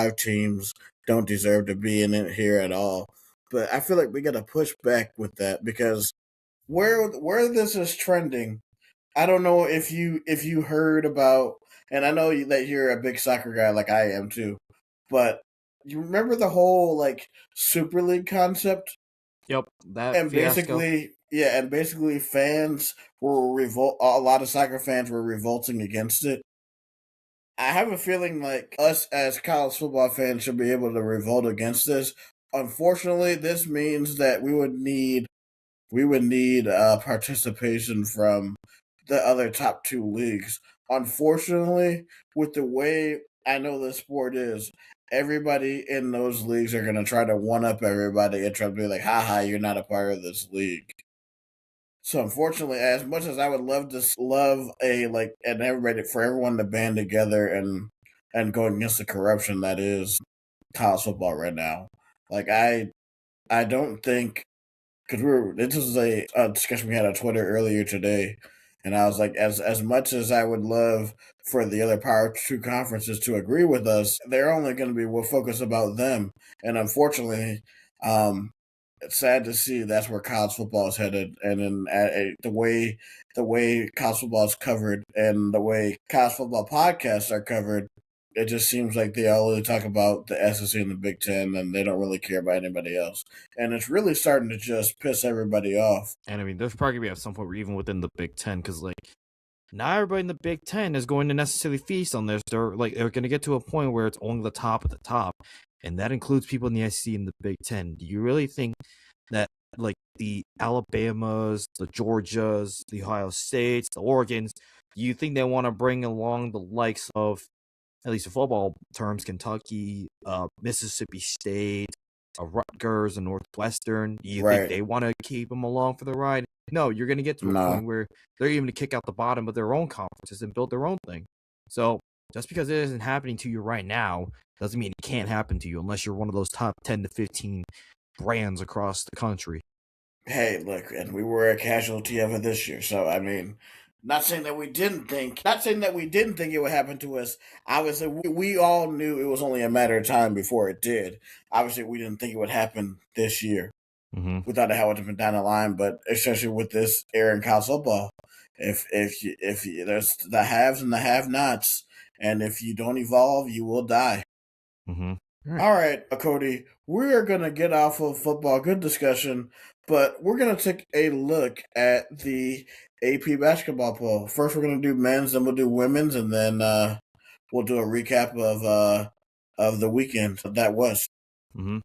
5 teams don't deserve to be in it here at all. But I feel like we got to push back with that because where this is trending, I don't know if you heard about, and I know that you're a big soccer guy like I am too, but you remember the whole like Super League concept? Yep, that And fiasco. basically fans were revolt. A lot of soccer fans were revolting against it. I have a feeling like us as college football fans should be able to revolt against this. Unfortunately, this means that we would need participation from the other top 2 leagues. Unfortunately, with the way I know the sport is, everybody in those leagues are going to try to one up everybody and try to be like, haha, you're not a part of this league. So unfortunately, as much as I would love to love a like and everybody for everyone to band together and go against the corruption that is college football right now, like I don't think because this was a discussion we had on Twitter earlier today, and I was like, as much as I would love for the other Power 2 conferences to agree with us, they're only going to be we'll focus about them, and unfortunately, it's sad to see that's where college football is headed, and in the way college football is covered and the way college football podcasts are covered, it just seems like they only talk about the SEC and the Big Ten, and they don't really care about anybody else. And it's really starting to just piss everybody off. And I mean, there's probably going to be at some point where even within the Big Ten, because like not everybody in the Big Ten is going to necessarily feast on this. They're going to get to a point where it's only the top of the top, and that includes people in the SEC and the Big Ten. Do you really think that like the Alabamas, the Georgias, the Ohio States, the Oregons, do you think they want to bring along the likes of, at least in football terms, Kentucky, Mississippi State, Rutgers, and Northwestern? Do you think Right. they want to keep them along for the ride? No, you're going to get to a No. point where they're even to kick out the bottom of their own conferences and build their own thing. So just because it isn't happening to you right now doesn't mean it can't happen to you unless you're one of those top 10 to 15 brands across the country. Hey, look, and we were a casualty of it this year. So I mean, not saying that we didn't think it would happen to us. Obviously, we all knew it was only a matter of time before it did. Obviously, we didn't think it would happen this year. Mm-hmm. We thought it would have been down the line, but especially with this era in college football, if you, there's the haves and the have-nots, and if you don't evolve, you will die. Mm-hmm. All right, Cody, we are going to get off of football. Good discussion, but we're going to take a look at the AP basketball poll. First, we're going to do men's, then we'll do women's, and then we'll do a recap of the weekend that was. Mm-hmm.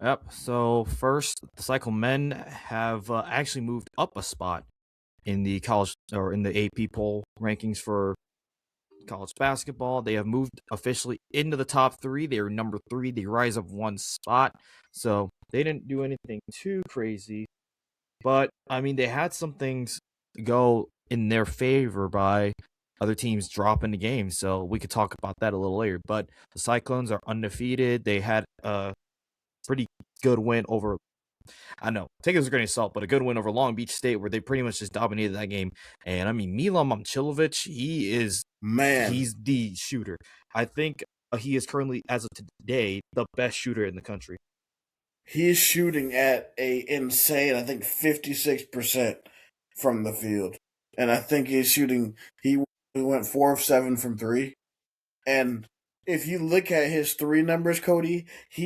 Yep. So first, the cycle men have actually moved up a spot in the college or in the AP poll rankings for college basketball. They have moved officially into the top 3. They are number 3. They rise up 1 spot. So they didn't do anything too crazy. But, I mean, they had some things go in their favor by other teams dropping the game. So we could talk about that a little later. But the Cyclones are undefeated. They had a pretty good win over, I know, take it as a grain of salt, but a good win over Long Beach State where they pretty much just dominated that game. And I mean, Milan Momcilovic, he's the shooter. I think he is currently, as of today, the best shooter in the country. He's shooting at a insane, I think 56% from the field, and I think he's shooting. He went 4 of 7 from 3, and if you look at his 3 numbers, Cody, he